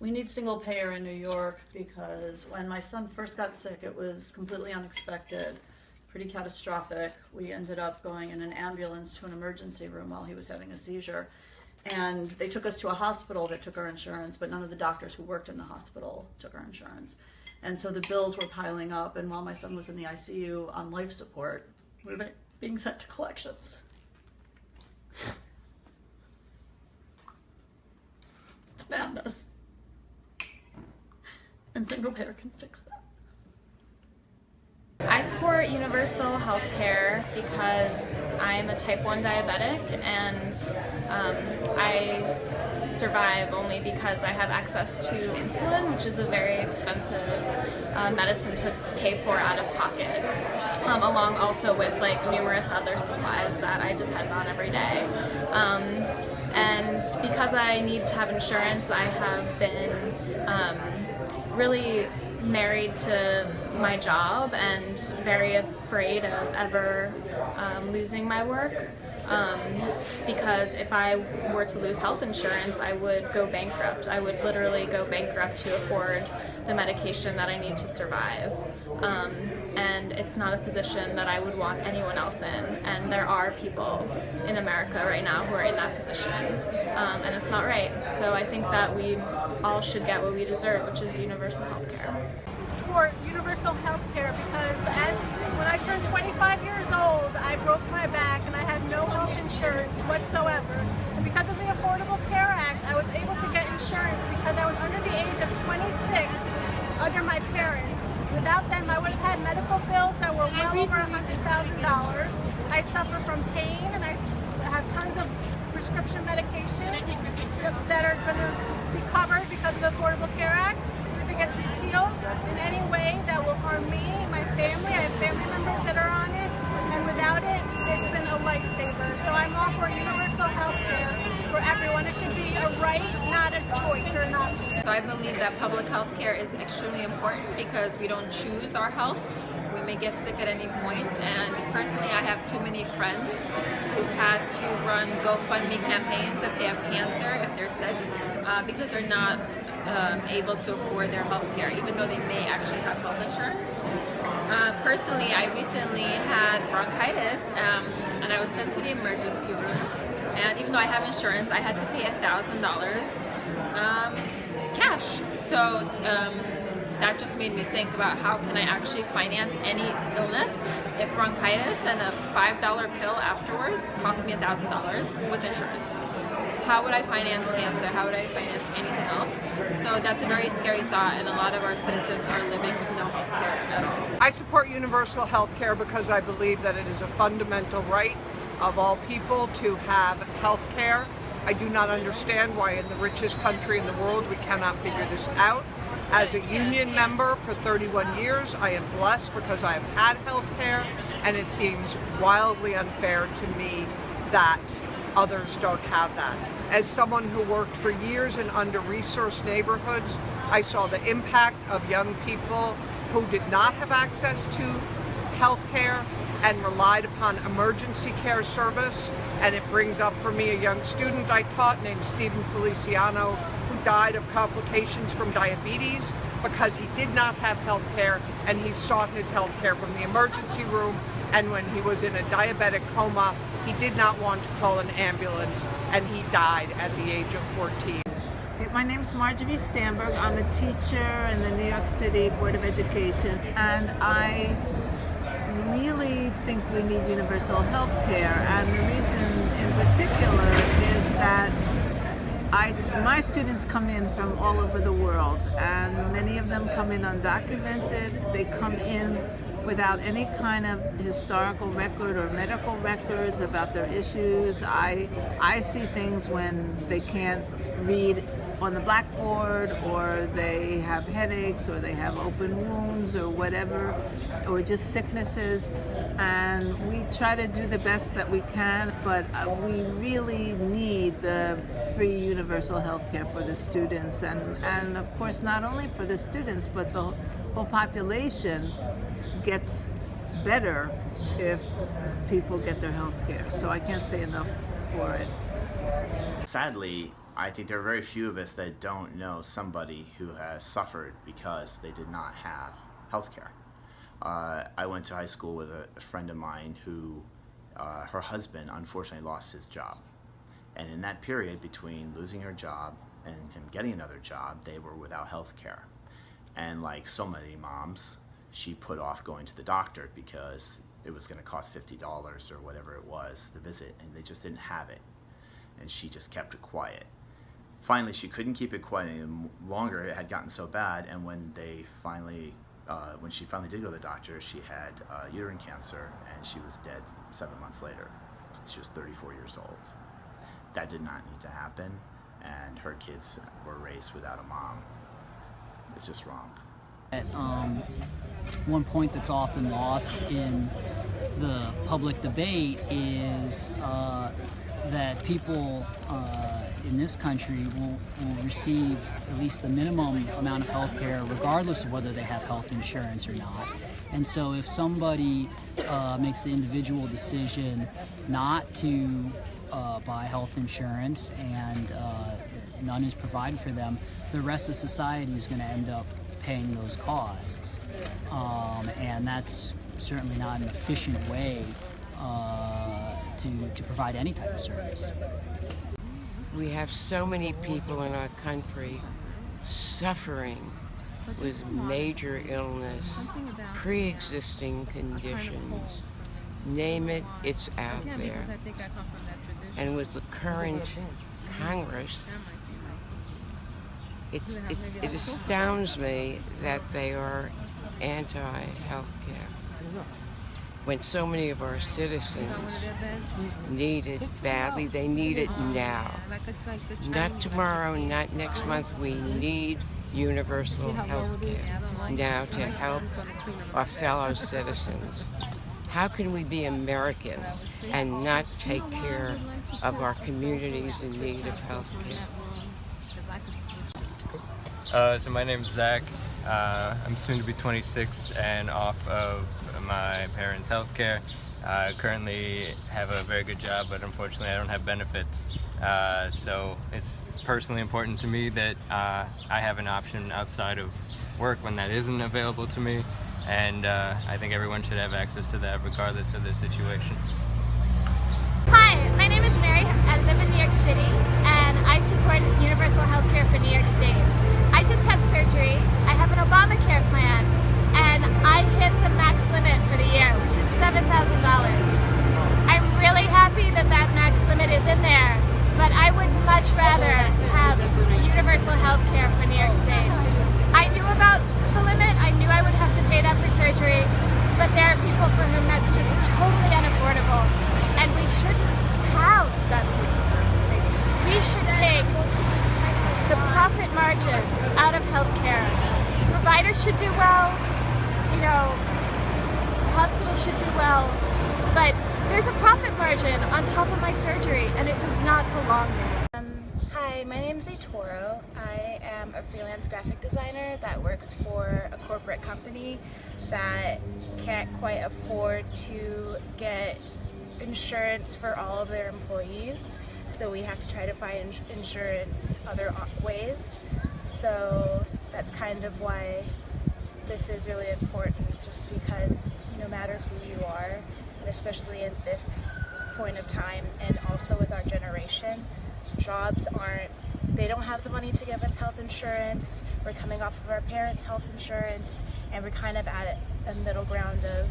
We need single payer in New York because when my son first got sick, it was completely unexpected, pretty catastrophic. We ended up going in an ambulance to an emergency room while he was having a seizure. And they took us to a hospital that took our insurance, but none of the doctors who worked in the hospital took our insurance. And so the bills were piling up, and while my son was in the ICU on life support, we were being sent to collections. It's madness. And single payer can fix that. I support universal health care because I'm a type 1 diabetic, and I survive only because I have access to insulin, which is a very expensive medicine to pay for out of pocket, along also with like numerous other supplies that I depend on every day. And because I need to have insurance, I have been really married to my job and very afraid of ever losing my work, because if I were to lose health insurance, I would go bankrupt. I would literally go bankrupt to afford the medication that I need to survive. And it's not a position that I would want anyone else in, and there are people in America right now who are in that position, and it's not right. So I think that we all should get what we deserve, which is universal health care. For universal health care because when I turned 25 years old, I broke my back and I had no health insurance whatsoever. And because of the Affordable Care Act, I was able to get insurance because I was under the age of 26 under my parents. Without them, I would have had medical bills that were well over $100,000. I suffer from pain and I have tons of prescription medications that are going to be covered because of the Affordable Care Act. If it gets repealed in any way that will harm me, my family, I have family members that are on it, and without it, it's been a lifesaver. So I'm all for universal health care for everyone. It should be a right, not a choice or an option. So I believe that public health care is extremely important because we don't choose our health. We may get sick at any point, and personally I have too many friends who've had to run GoFundMe campaigns if they have cancer, if they're sick, because they're not able to afford their health care, even though they may actually have health insurance. Personally, I recently had bronchitis, and I was sent to the emergency room, and even though I have insurance, I had to pay $1,000 cash. So that just made me think about how can I actually finance any illness if bronchitis and a $5 pill afterwards cost me $1,000 with insurance. How would I finance cancer? How would I finance anything else? So that's a very scary thought, and a lot of our citizens are living with no health care at all. I support universal health care because I believe that it is a fundamental right of all people to have health care. I do not understand why in the richest country in the world we cannot figure this out. As a union member for 31 years, I am blessed because I have had health care, and it seems wildly unfair to me that others don't have that. As someone who worked for years in under-resourced neighborhoods, I saw the impact of young people who did not have access to health care and relied upon emergency care service. And it brings up for me a young student I taught named Stephen Feliciano, who died of complications from diabetes because he did not have health care, and he sought his health care from the emergency room. And when he was in a diabetic coma, he did not want to call an ambulance, and he died at the age of 14. My name's Marjorie Stamberg. I'm a teacher in the New York City Board of Education, and I really think we need universal health care. And the reason in particular is that my students come in from all over the world, and many of them come in undocumented. They come in without any kind of historical record or medical records about their issues. I see things when they can't read on the blackboard, or they have headaches, or they have open wounds, or whatever, or just sicknesses. And we try to do the best that we can, but we really need the free universal health care for the students. And of course, not only for the students, but the whole population gets better if people get their health care. So I can't say enough for it. Sadly, I think there are very few of us that don't know somebody who has suffered because they did not have health care. I went to high school with a friend of mine who, her husband unfortunately lost his job. And in that period between losing her job and him getting another job, they were without health care. And like so many moms, she put off going to the doctor because it was going to cost $50 or whatever it was, the visit, and they just didn't have it. And she just kept it quiet. Finally, she couldn't keep it quiet any longer. It had gotten so bad, and when she finally did go to the doctor, she had uterine cancer, and she was dead 7 months later. She was 34 years old. That did not need to happen, and her kids were raised without a mom. It's just wrong. One point that's often lost in the public debate is that people in this country will receive at least the minimum amount of health care regardless of whether they have health insurance or not. And so if somebody makes the individual decision not to buy health insurance and none is provided for them, the rest of society is going to end up paying those costs. And that's certainly not an efficient way to provide any type of service. We have so many people in our country suffering with major illness, pre-existing conditions. Name it, it's out there. And with the current Congress, it astounds me that they are anti-health care. When so many of our citizens need it badly, they need it now. Not tomorrow, not next month. We need universal health care now to help our fellow citizens. How can we be American and not take care of our communities in need of health care? So my name's Zach. I'm soon to be 26 and off of my parents' health care. I currently have a very good job, but unfortunately I don't have benefits. So it's personally important to me that I have an option outside of work when that isn't available to me. And I think everyone should have access to that regardless of their situation. Hi, my name is Mary. I live in New York City and I support universal health care for New York State. I just had surgery. I have an Obamacare plan and I hit the max limit for the year, which is $7,000. I'm really happy that that max limit is in there, but I would much rather have universal health care for New York State. I knew about the limit. I knew I would have to pay that for surgery, but there are people for whom that's just totally unaffordable, and we shouldn't have that sort of stuff. We should take the profit margin out of healthcare. Providers should do well, hospitals should do well, but there's a profit margin on top of my surgery, and it does not belong there. Hi, my name is Toro. I am a freelance graphic designer that works for a corporate company that can't quite afford to get insurance for all of their employees. So we have to try to find insurance other ways. So that's kind of why this is really important, just because no matter who you are, and especially at this point of time and also with our generation, jobs they don't have the money to give us health insurance. We're coming off of our parents' health insurance, and we're kind of at a middle ground of,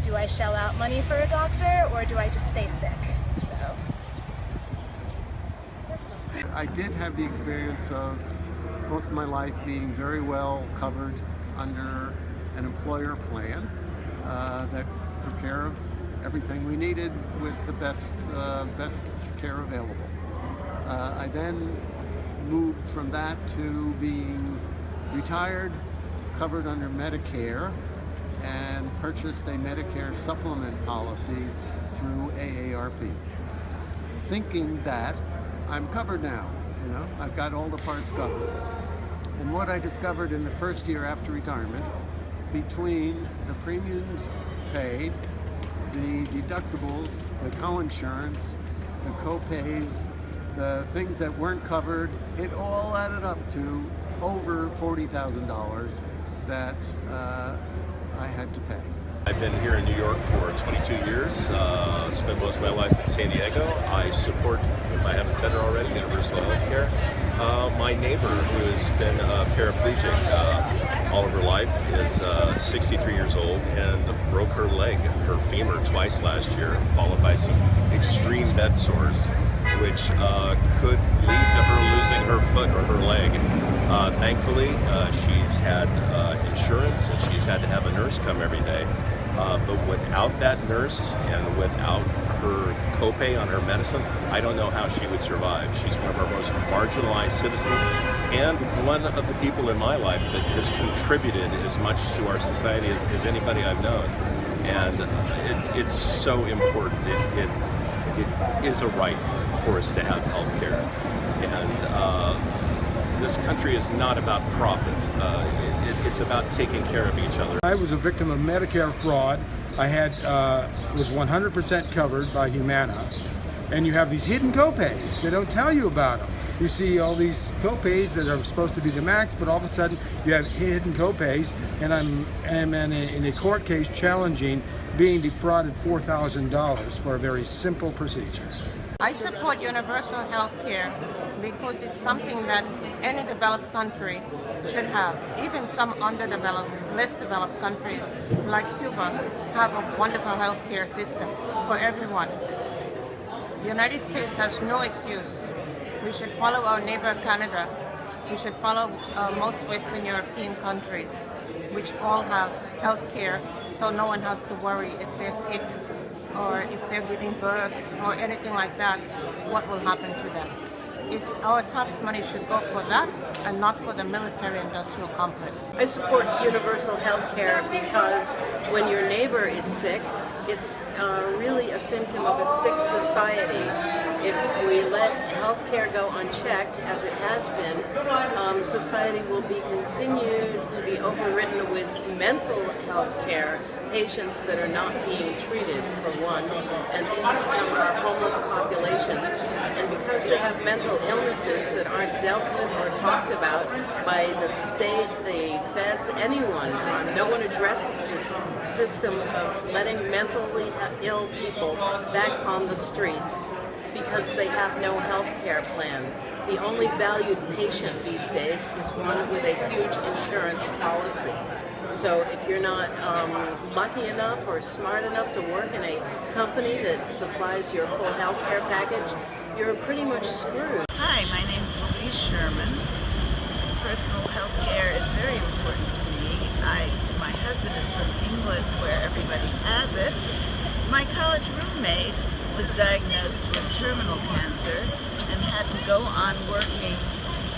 do I shell out money for a doctor or do I just stay sick? So that's all. I did have the experience of most of my life being very well covered under an employer plan that took care of everything we needed with the best care available. I then moved from that to being retired, covered under Medicare, and purchased a Medicare supplement policy through AARP, thinking that I'm covered now. I've got all the parts covered. And what I discovered in the first year after retirement, between the premiums paid, the deductibles, the co-insurance, the co-pays, the things that weren't covered, it all added up to over $40,000 that I had to pay. I've been here in New York for 22 years, spent most of my life in San Diego. I support, if I haven't said it already, universal health care. My neighbor, who has been paraplegic all of her life, is 63 years old and broke her leg, her femur, twice last year, followed by some extreme bed sores, which could lead to her losing her foot or her leg. Thankfully, she's had insurance and she's had to have a nurse come every day. But without that nurse and without her copay on her medicine, I don't know how she would survive. She's one of our most marginalized citizens and one of the people in my life that has contributed as much to our society as anybody I've known. And it's so important. It is a right for us to have health care. And this country is not about profit. It's about taking care of each other. I was a victim of Medicare fraud. I was 100% covered by Humana, and you have these hidden copays. They don't tell you about them. You see all these copays that are supposed to be the max, but all of a sudden you have hidden copays, and I'm in a court case challenging being defrauded $4,000 for a very simple procedure. I support universal health care because it's something that any developed country should have. Even some underdeveloped, less developed countries like Cuba have a wonderful health care system for everyone. The United States has no excuse. We should follow our neighbor Canada. We should follow most Western European countries, which all have health care, so no one has to worry if they're sick or if they're giving birth or anything like that, what will happen to them. Our tax money should go for that and not for the military-industrial complex. I support universal health care because when your neighbor is sick, it's really a symptom of a sick society. If we let health care go unchecked, as it has been, society will be continued to be overridden with mental health care, patients that are not being treated, for one, and these become our homeless populations. And because they have mental illnesses that aren't dealt with or talked about by the state, the feds, anyone, no one addresses this system of letting mentally ill people back on the streets because they have no health care plan. The only valued patient these days is one with a huge insurance policy. So if you're not lucky enough or smart enough to work in a company that supplies your full health care package, you're pretty much screwed. Hi, my name's Louise Sherman. Personal health care is very important to me. My husband is from England, where everybody has it. My college roommate was diagnosed with terminal cancer and had to go on working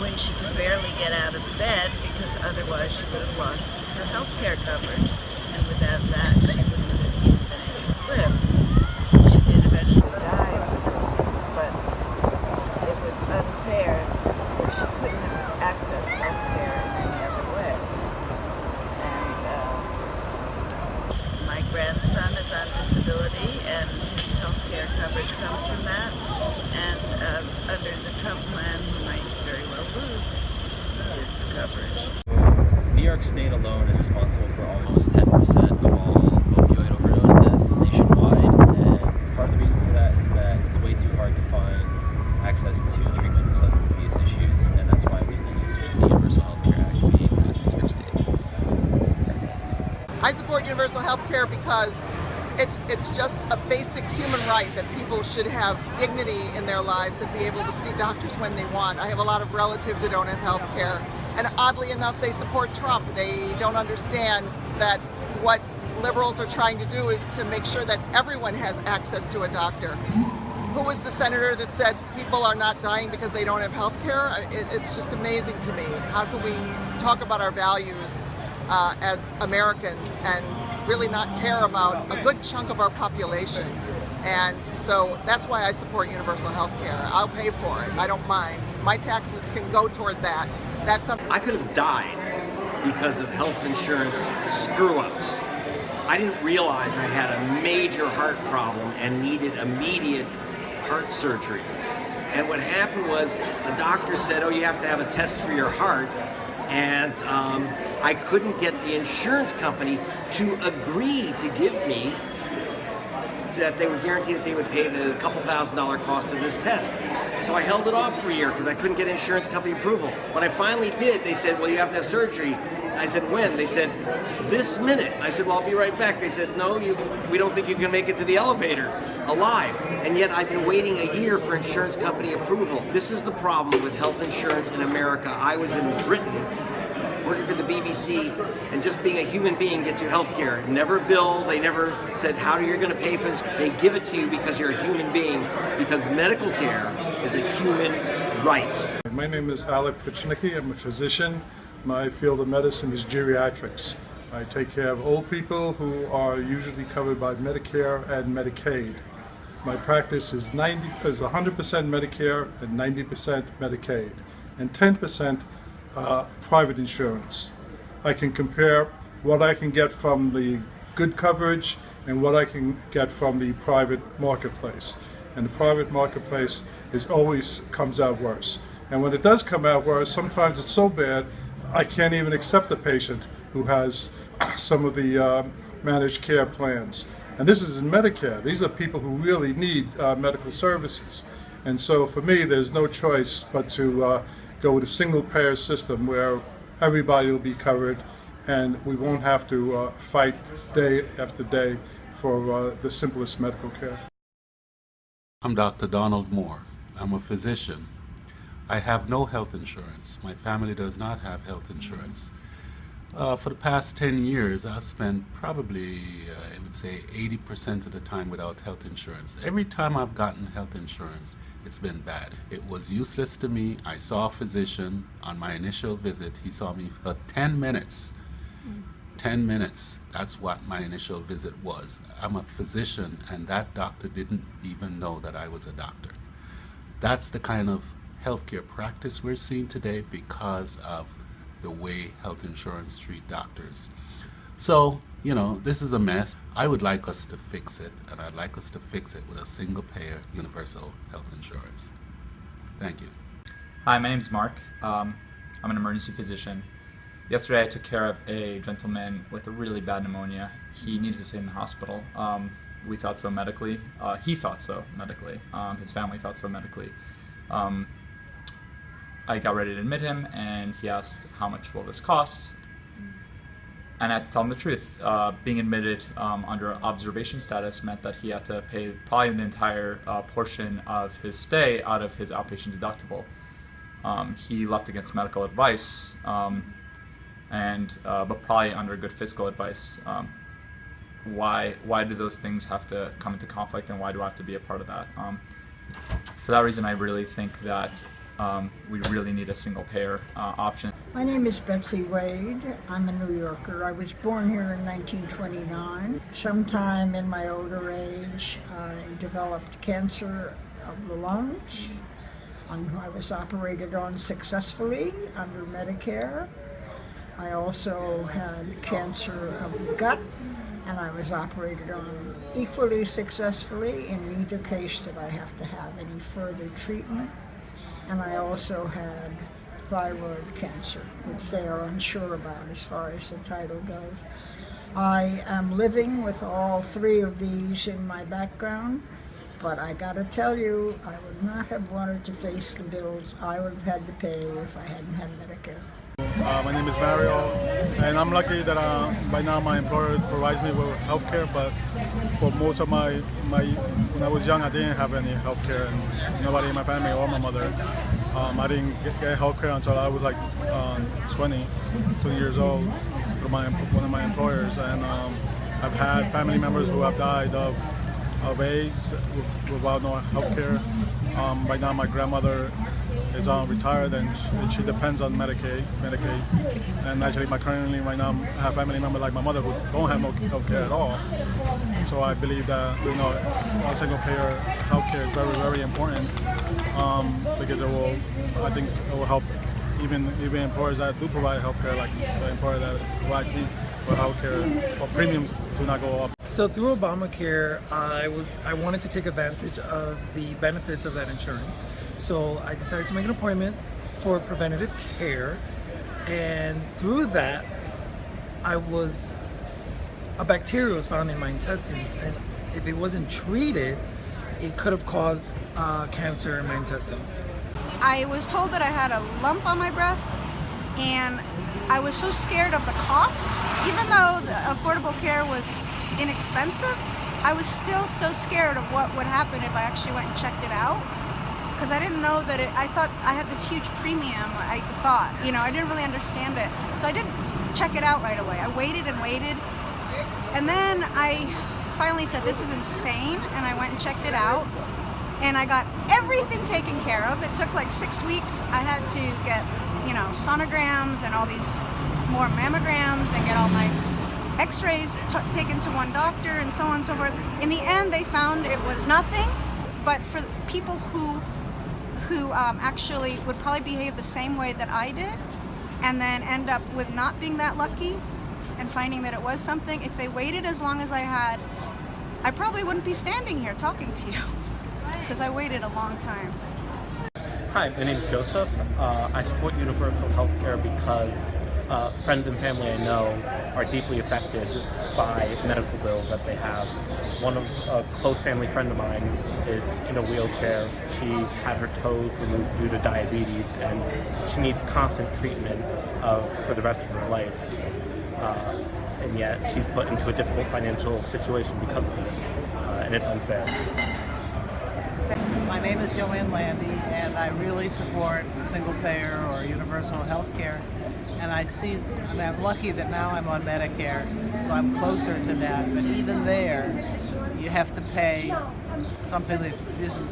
when she could barely get out of bed because otherwise she would have lost her health care coverage, and without that she wouldn't have even been able to live. She did eventually die of the sickness, but it was unfair that she couldn't have access to health care in any other way. And my grandson is on disability, and his health care coverage comes from that, and under the Trump plan he might very well lose his coverage. New York State alone is responsible for almost 10% of all opioid overdose deaths nationwide, and part of the reason for that is that it's way too hard to find access to treatment for substance abuse issues, and that's why we need the Universal Health Care Act being passed in New York State. I support universal health care because it's just a basic human right that people should have dignity in their lives and be able to see doctors when they want. I have a lot of relatives who don't have health care, and oddly enough they support Trump. They don't understand that what liberals are trying to do is to make sure that everyone has access to a doctor. Who was the senator that said people are not dying because they don't have health care? It's just amazing to me. How can we talk about our values as Americans and really not care about a good chunk of our population? And so that's why I support universal health care. I'll pay for it. I don't mind. My taxes can go toward that. That's something. I could have died because of health insurance screw-ups. I didn't realize I had a major heart problem and needed immediate heart surgery. And what happened was the doctor said, oh, you have to have a test for your heart. And I couldn't get the insurance company to agree to give me that they would guarantee that they would pay the couple $1,000 cost of this test. So I held it off for a year because I couldn't get insurance company approval. When I finally did, they said, well, you have to have surgery. I said, when? They said, this minute. I said, well, I'll be right back. They said, no, we don't think you can make it to the elevator alive. And yet I've been waiting a year for insurance company approval. This is the problem with health insurance in America. I was in Britain working for the BBC, and just being a human being gets you health care. Never bill, they never said how are you going to pay for this. They give it to you because you're a human being, because medical care is a human right. My name is Alec Pritchnicki. I'm a physician. My field of medicine is geriatrics. I take care of old people who are usually covered by Medicare and Medicaid. My practice is 100% Medicare and 90% Medicaid, and 10% private insurance. I can compare what I can get from the good coverage and what I can get from the private marketplace. And the private marketplace always comes out worse. And when it does come out worse, sometimes it's so bad I can't even accept a patient who has some of the managed care plans. And this is in Medicare. These are people who really need medical services. And so for me, there's no choice but to go with a single payer system where everybody will be covered and we won't have to fight day after day for the simplest medical care. I'm Dr. Donald Moore. I'm a physician. I have no health insurance. My family does not have health insurance. For the past 10 years, I've spent probably, I would say, 80% of the time without health insurance. Every time I've gotten health insurance, it's been bad. It was useless to me. I saw a physician on my initial visit. He saw me for 10 minutes. 10 minutes, that's what my initial visit was. I'm a physician, and that doctor didn't even know that I was a doctor. That's the kind of healthcare practice we're seeing today because of the way health insurance treat doctors. So, you know, this is a mess. I would like us to fix it, and I'd like us to fix it with a single payer universal health insurance. Thank you. Hi, my name is Mark. I'm an emergency physician. Yesterday I took care of a gentleman with a really bad pneumonia. He needed to stay in the hospital. We thought so medically. He thought so medically. His family thought so medically. I got ready to admit him, and he asked, how much will this cost? And I had to tell him the truth. Being admitted under observation status meant that he had to pay probably the entire portion of his stay out of his outpatient deductible. He left against medical advice, but probably under good fiscal advice. Why do those things have to come into conflict, and why do I have to be a part of that? For that reason, I really think that we really need a single payer option. My name is Betsy Wade. I'm a New Yorker. I was born here in 1929. Sometime in my older age, I developed cancer of the lungs. I was operated on successfully under Medicare. I also had cancer of the gut, and I was operated on equally successfully. In neither case did I have to have any further treatment. And I also had thyroid cancer, which they are unsure about as far as the title goes. I am living with all three of these in my background, but I gotta tell you, I would not have wanted to face the bills I would have had to pay if I hadn't had Medicare. My name is Mario, and I'm lucky that by now my employer provides me with health care, but for most of when I was young, I didn't have any health care, and nobody in my family or my mother. I didn't get health care until I was like 20 years old through one of my employers, and I've had family members who have died of AIDS without no health care. By now my grandmother is retired, and she depends on Medicaid. And actually, currently right now, I have family members like my mother who don't have no health care at all. So I believe that a single payer health care is very, very important because I think it will help even employers that do provide health care, like the employer that provides me. for healthcare, for premiums do not go up. So through Obamacare, I wanted to take advantage of the benefits of that insurance. So I decided to make an appointment for preventative care, and through that, a bacteria was found in my intestines, and if it wasn't treated, it could have caused cancer in my intestines. I was told that I had a lump on my breast, and I was so scared of the cost. Even though the affordable care was inexpensive, I was still so scared of what would happen if I actually went and checked it out. Because I didn't know that I thought I had this huge premium, I thought. I didn't really understand it. So I didn't check it out right away. I waited and waited. And then I finally said, this is insane. And I went and checked it out. And I got everything taken care of. It took like 6 weeks. I had to get, sonograms and all these more mammograms and get all my x-rays taken to one doctor and so on and so forth. In the end, they found it was nothing. But for people who actually would probably behave the same way that I did and then end up with not being that lucky and finding that it was something, if they waited as long as I had, I probably wouldn't be standing here talking to you because I waited a long time. Hi, my name is Joseph. I support universal health care because friends and family I know are deeply affected by medical bills that they have. A close family friend of mine is in a wheelchair. She's had her toes removed due to diabetes, and she needs constant treatment for the rest of her life. And yet she's put into a difficult financial situation because of it, and it's unfair. My name is Joanne Landy, and I really support single payer or universal health care. And I'm lucky that now I'm on Medicare, so I'm closer to that. But even there, you have to pay something that isn't.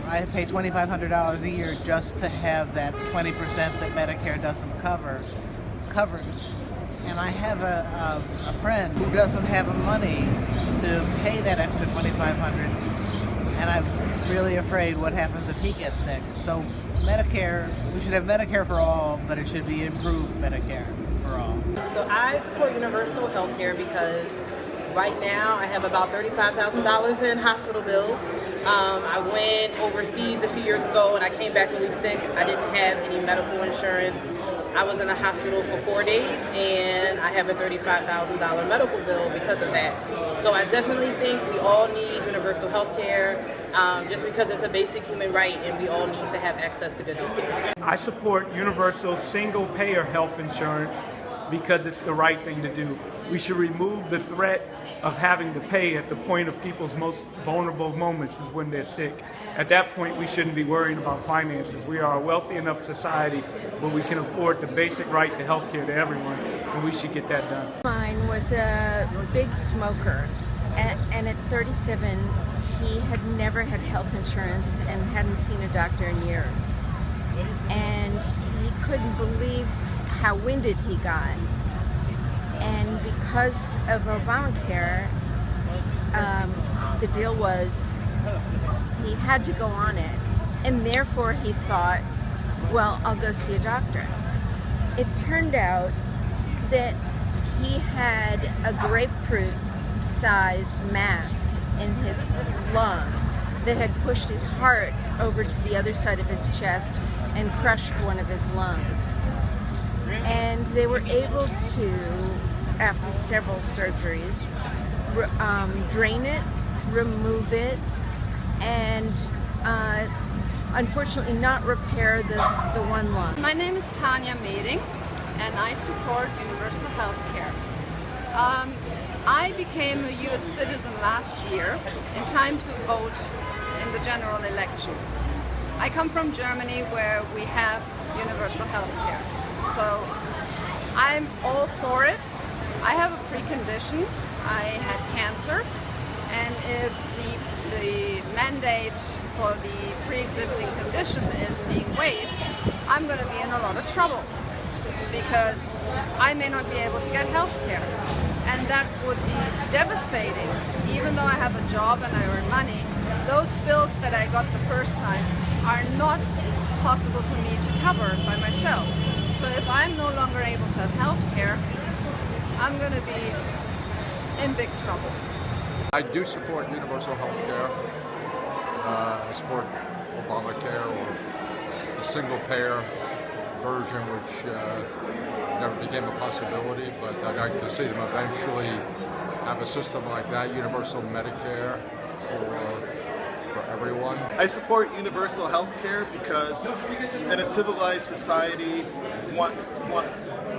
I pay $2,500 a year just to have that 20% that Medicare doesn't covered. And I have a friend who doesn't have the money to pay that extra $2,500, and I'm really afraid what happens if he gets sick. So Medicare, we should have Medicare for all, but it should be improved Medicare for all. So I support universal health care because right now I have about $35,000 in hospital bills. I went overseas a few years ago and I came back really sick. I didn't have any medical insurance. I was in the hospital for 4 days and I have a $35,000 medical bill because of that. So I definitely think we all need universal health care just because it's a basic human right and we all need to have access to good health care. I support universal single-payer health insurance because it's the right thing to do. We should remove the threat of having to pay at the point of people's most vulnerable moments is when they're sick. At that point, we shouldn't be worrying about finances. We are a wealthy enough society where we can afford the basic right to health care to everyone, and we should get that done. Mine was a big smoker, and at 37, he had never had health insurance and hadn't seen a doctor in years. And he couldn't believe how winded he got. And because of Obamacare, the deal was he had to go on it. And therefore he thought, well, I'll go see a doctor. It turned out that he had a grapefruit-sized mass in his lung that had pushed his heart over to the other side of his chest and crushed one of his lungs. And they were able to, after several surgeries, drain it, remove it, and unfortunately not repair the one lung. My name is Tanya Meding, and I support universal health care. I became a U.S. citizen last year in time to vote in the general election. I come from Germany where we have universal health care. So I'm all for it. I have a precondition. I had cancer, and if the mandate for the pre-existing condition is being waived, I'm going to be in a lot of trouble because I may not be able to get health care. And that would be devastating. Even though I have a job and I earn money, those bills that I got the first time are not possible for me to cover by myself. So if I'm no longer able to have health care, I'm going to be in big trouble. I do support universal health care. I support Obamacare or the single-payer version, which never became a possibility, but I'd like to see them eventually have a system like that, universal Medicare for everyone. I support universal health care because in a civilized society,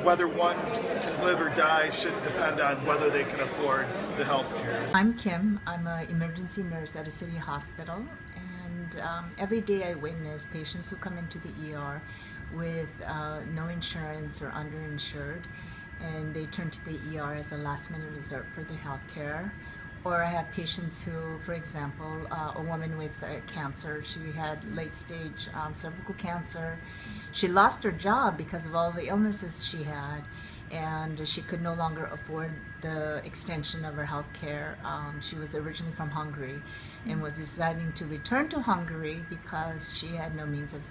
whether one can live or die shouldn't depend on whether they can afford the health care. I'm Kim. I'm an emergency nurse at a city hospital, and every day I witness patients who come into the ER with no insurance or underinsured, and they turn to the ER as a last-minute resort for their health care. Or I have patients who, for example, a woman with cancer, she had late-stage cervical cancer. She lost her job because of all the illnesses she had, and she could no longer afford the extension of her health care. She was originally from Hungary and was deciding to return to Hungary because she had no means of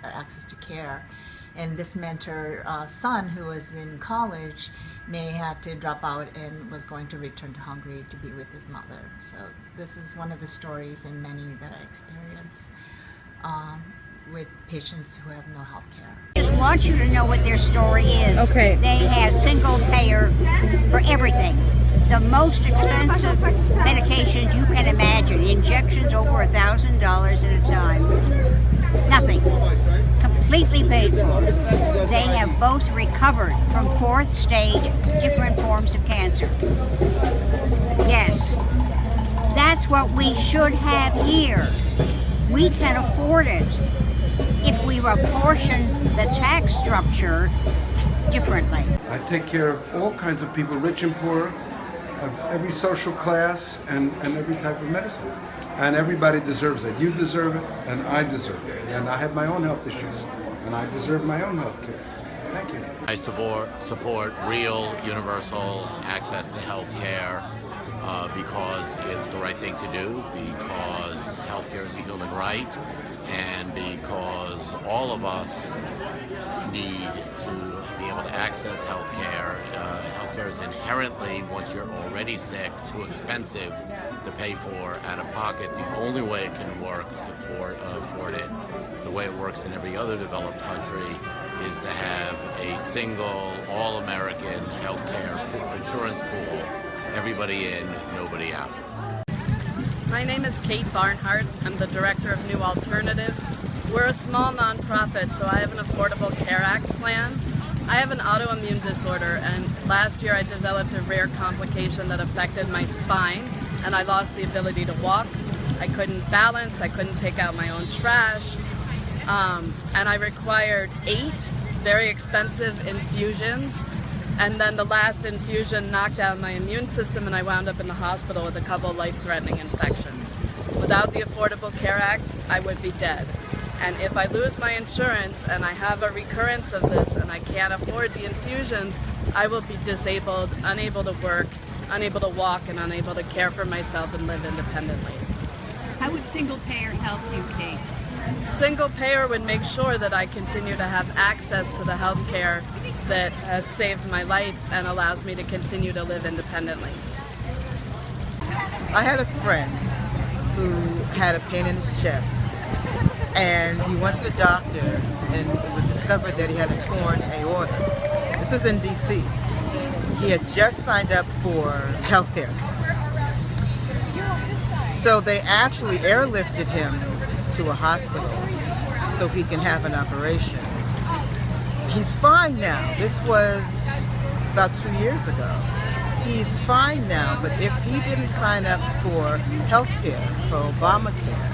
access to care. And this meant her son, who was in college, may had to drop out and was going to return to Hungary to be with his mother. So this is one of the stories and many that I experience with patients who have no health care. I just want you to know what their story is. Okay. They have single payer for everything. The most expensive medications you can imagine. Injections over $1,000 at a time. Nothing. Completely paid for. They have both recovered from 4th stage different forms of cancer. Yes. That's what we should have here. We can afford it if we apportion the tax structure differently. I take care of all kinds of people, rich and poor, of every social class and every type of medicine. And everybody deserves it. You deserve it, and I deserve it. And I have my own health issues, and I deserve my own health care. Thank you. I support real universal access to health care because it's the right thing to do, because health care is a human right, and because all of us need to be able to access health care. Health care is inherently, once you're already sick, too expensive to pay for out of pocket. The only way it can work to afford it, the way it works in every other developed country, is to have a single, all-American health care insurance pool. Everybody in, nobody out. My name is Kate Barnhart. I'm the director of New Alternatives. We're a small nonprofit, so I have an Affordable Care Act plan. I have an autoimmune disorder, and last year I developed a rare complication that affected my spine, and I lost the ability to walk. I couldn't balance, I couldn't take out my own trash, and I required 8 very expensive infusions. And then the last infusion knocked out my immune system, and I wound up in the hospital with a couple life-threatening infections. Without the Affordable Care Act, I would be dead. And if I lose my insurance and I have a recurrence of this and I can't afford the infusions, I will be disabled, unable to work, unable to walk, and unable to care for myself and live independently. How would single payer help you, Kate? Single payer would make sure that I continue to have access to the health care that has saved my life and allows me to continue to live independently. I had a friend who had a pain in his chest, and he went to the doctor, and it was discovered that he had a torn aorta. This was in DC. He had just signed up for health care. So they actually airlifted him to a hospital so he can have an operation. He's fine now. This was about 2 years ago. He's fine now, but if he didn't sign up for health care, for Obamacare,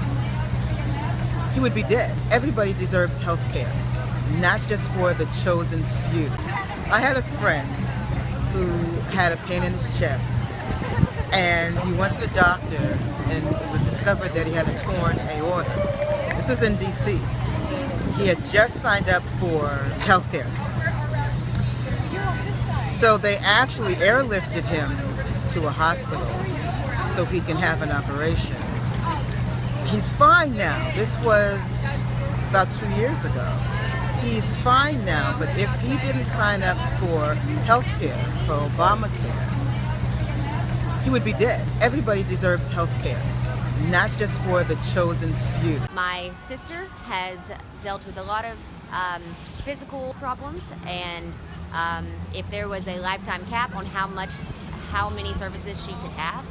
he would be dead. Everybody deserves health care, not just for the chosen few. I had a friend who had a pain in his chest, and he went to the doctor, and it was discovered that he had a torn aorta. This was in DC. He had just signed up for health care. So they actually airlifted him to a hospital so he can have an operation. He's fine now. This was about 2 years ago. He's fine now, but if he didn't sign up for health care, for Obamacare, he would be dead. Everybody deserves health care, not just for the chosen few. My sister has dealt with a lot of physical problems, and if there was a lifetime cap on how many services she could have,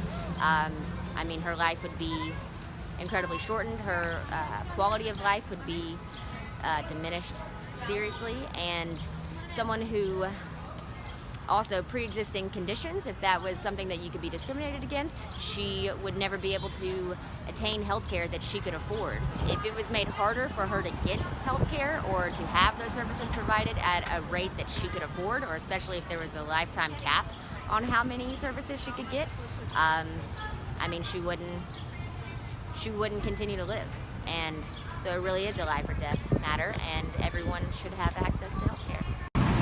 I mean, her life would be incredibly shortened. Her quality of life would be diminished seriously, and someone who also pre-existing conditions, if that was something that you could be discriminated against, she would never be able to attain health care that she could afford. If it was made harder for her to get health care or to have those services provided at a rate that she could afford, or especially if there was a lifetime cap on how many services she could get, I mean, she wouldn't continue to live. And so it really is a life or death matter, and everyone should have access to health care.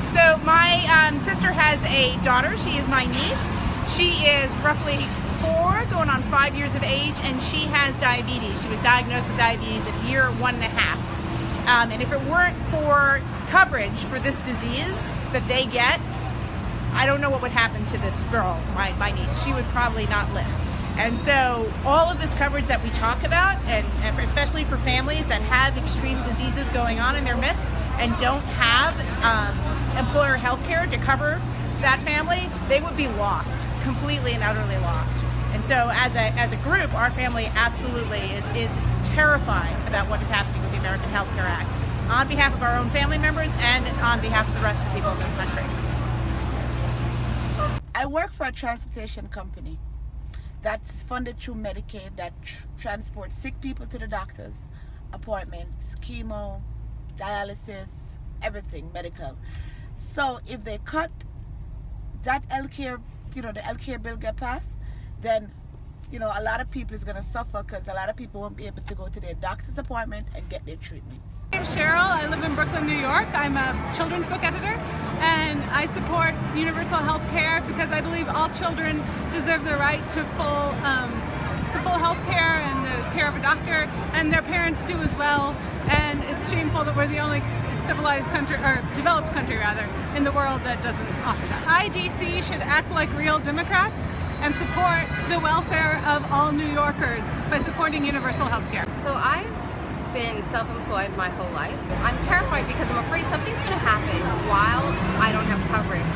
So my sister has a daughter. She is my niece. She is roughly 4, going on 5 years of age, and she has diabetes. She was diagnosed with diabetes at year 1.5. And if it weren't for coverage for this disease that they get, I don't know what would happen to this girl, my niece. She would probably not live. And so all of this coverage that we talk about, and especially for families that have extreme diseases going on in their midst and don't have employer health care to cover that family, they would be lost, completely and utterly lost. And so as a group, our family absolutely is terrified about what is happening with the American Health Care Act, on behalf of our own family members and on behalf of the rest of the people in this country. I work for a transportation company that's funded through Medicaid that transports sick people to the doctor's appointments, chemo, dialysis, everything medical. So if they cut that healthcare, the healthcare bill get passed, then a lot of people is going to suffer because a lot of people won't be able to go to their doctor's appointment and get their treatments. I'm Cheryl. I live in Brooklyn, New York. I'm a children's book editor, and I support universal health care because I believe all children deserve the right to full health care and the care of a doctor, and their parents do as well. And it's shameful that we're the only civilized country, or developed country rather, in the world that doesn't offer that. IDC should act like real Democrats and support the welfare of all New Yorkers by supporting universal health care. So I've been self-employed my whole life. I'm terrified because I'm afraid something's going to happen while I don't have coverage.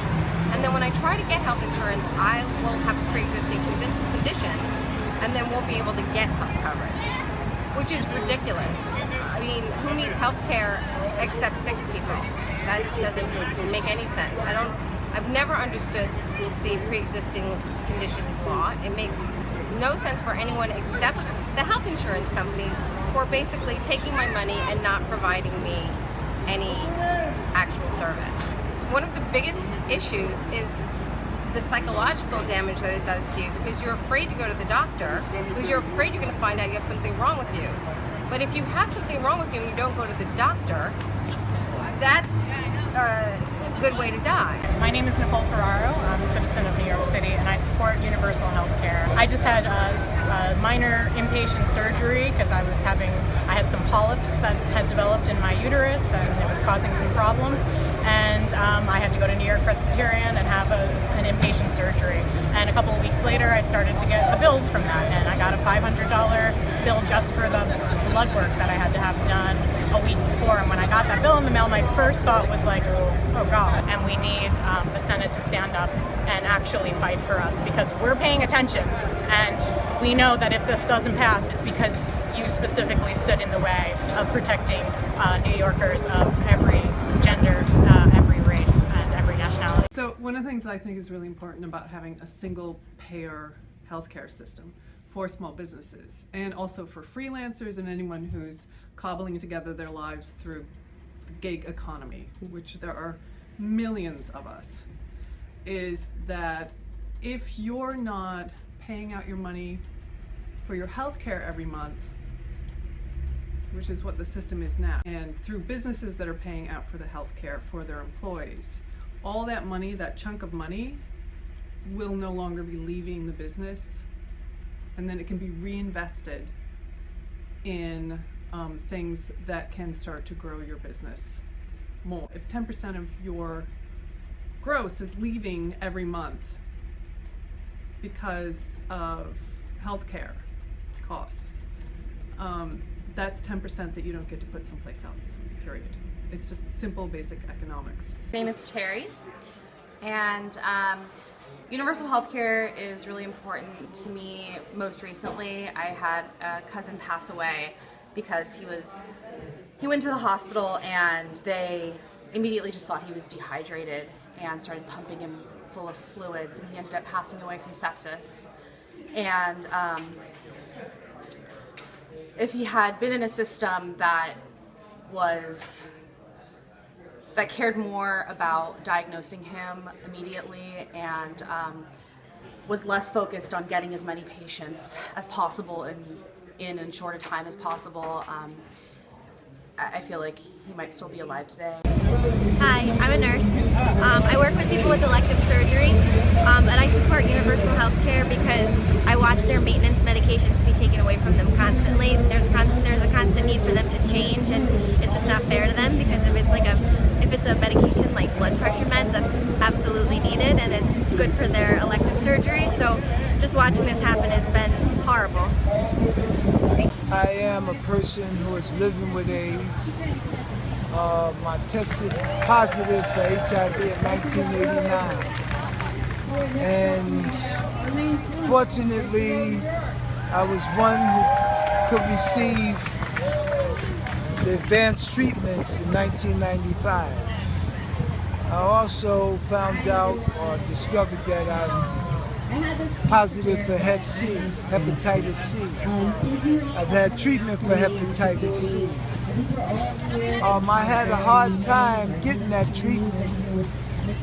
And then when I try to get health insurance, I will have a pre-existing condition and then won't be able to get health coverage, which is ridiculous. I mean, who needs health care except sick people? That doesn't make any sense. I've never understood the pre-existing conditions law. It makes no sense for anyone except the health insurance companies who are basically taking my money and not providing me any actual service. One of the biggest issues is the psychological damage that it does to you, because you're afraid to go to the doctor, because you're afraid you're going to find out you have something wrong with you. But if you have something wrong with you and you don't go to the doctor, that's a good way to die. My name is Nicole Ferraro. I'm a citizen of New York City, and I support universal health care. I just had a minor inpatient surgery because I had some polyps that had developed in my uterus, and it was causing some problems. And I had to go to New York Presbyterian and have an inpatient surgery. And a couple of weeks later, I started to get the bills from that, and I got a $500 bill just for the blood work that I had to have done a week before. And when I got that bill in the mail, my first thought was like, oh God. And we need the Senate to stand up and actually fight for us, because we're paying attention, and we know that if this doesn't pass, it's because you specifically stood in the way of protecting New Yorkers of every gender, every race, and every nationality. So one of the things that I think is really important about having a single payer healthcare system for small businesses, and also for freelancers and anyone who's cobbling together their lives through the gig economy, which there are millions of us, is that if you're not paying out your money for your health care every month, which is what the system is now, and through businesses that are paying out for the health care for their employees, all that money, that chunk of money, will no longer be leaving the business, and then it can be reinvested in things that can start to grow your business more. If 10% of your gross is leaving every month because of healthcare costs, that's 10% that you don't get to put someplace else, period. It's just simple, basic economics. My name is Terry, and universal healthcare is really important to me. Most recently, I had a cousin pass away because he went to the hospital and they immediately just thought he was dehydrated and started pumping him full of fluids, and he ended up passing away from sepsis. And if he had been in a system that cared more about diagnosing him immediately and was less focused on getting as many patients as possible in as short a time as possible, I feel like he might still be alive today. Hi, I'm a nurse. I work with people with elective surgery, and I support universal health care because I watch their maintenance medications be taken away from them constantly. There's a constant need for them to change, and it's just not fair to them, because if it's a medication like blood pressure meds, that's absolutely needed and it's good for their elective surgery. So just watching this happen has been horrible. I am a person who is living with AIDS. I tested positive for HIV in 1989. And fortunately, I was one who could receive the advanced treatments in 1995. I also found out or discovered that I'm positive for Hep C, hepatitis C. I've had treatment for hepatitis C. I had a hard time getting that treatment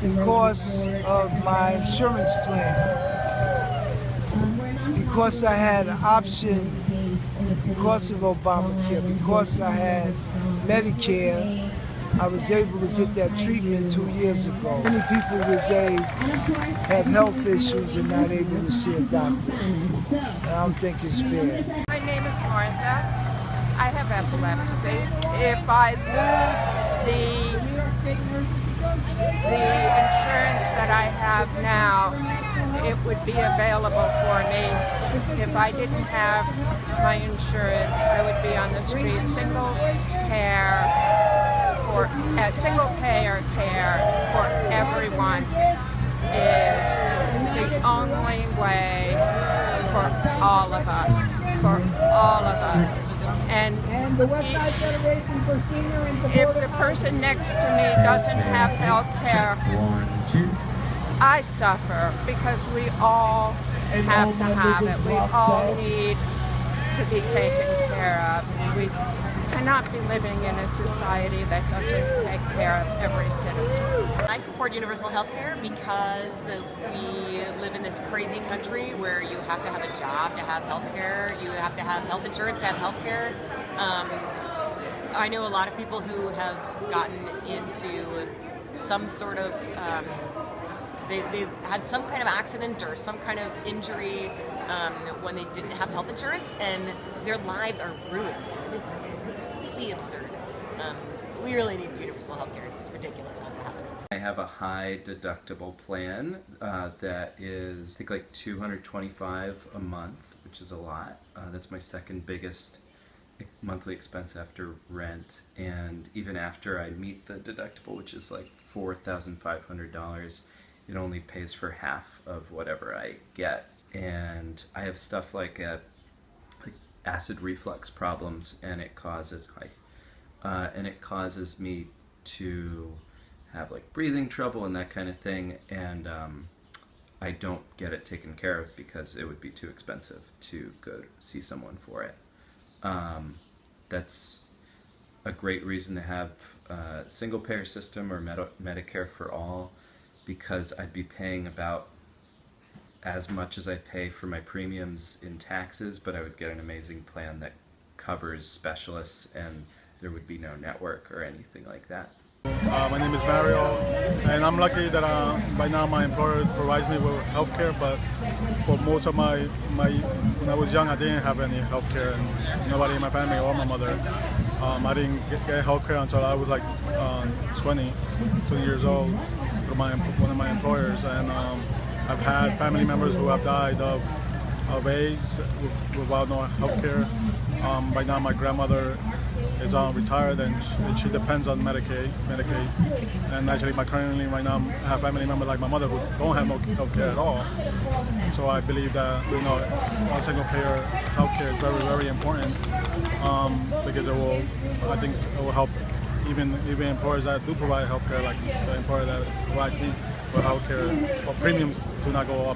because of my insurance plan. Because I had an option, because of Obamacare, because I had Medicare, I was able to get that treatment 2 years ago. Many people today have health issues and not able to see a doctor. And I don't think it's fair. My name is Martha. I have epilepsy. If I lose the insurance that I have now, it would be available for me. If I didn't have my insurance, I would be on the street. Single payer care for everyone is the only way for all of us. And if the person next to me doesn't have health care, I suffer, because we all have to have it. We all need to be taken care of. We cannot be living in a society that doesn't take care of every citizen. I support universal health care because we live in this crazy country where you have to have a job to have health care, you have to have health insurance to have health care. I know a lot of people who have gotten into some sort of, they've had some kind of accident or some kind of injury when they didn't have health insurance, and their lives are ruined. It's completely absurd. We really need universal health care. It's ridiculous not to have it. I have a high deductible plan that is, I think, like $225 a month, which is a lot. That's my second biggest monthly expense after rent, and even after I meet the deductible, which is like $4,500, it only pays for half of whatever I get. And I have stuff like acid reflux problems, and it causes me to have like breathing trouble and that kind of thing, and I don't get it taken care of because it would be too expensive to go see someone for it. That's a great reason to have a single payer system or Medicare for all, because I'd be paying about as much as I pay for my premiums in taxes, but I would get an amazing plan that covers specialists, and there would be no network or anything like that. My name is Mario, and I'm lucky that by now my employer provides me with health care, but for most of when I was young, I didn't have any health care, and nobody in my family or my mother I didn't get health care until I was like 20 years old through one of my employers, and I've had family members who have died of AIDS without no health care. Right now my grandmother is retired and she depends on Medicaid. And actually currently right now I have family members like my mother who don't have no health care at all. So I believe that one single payer health care is very, very important because I think it will help even employers that do provide health care, like the employer that provides me with health care, for premiums do not go up.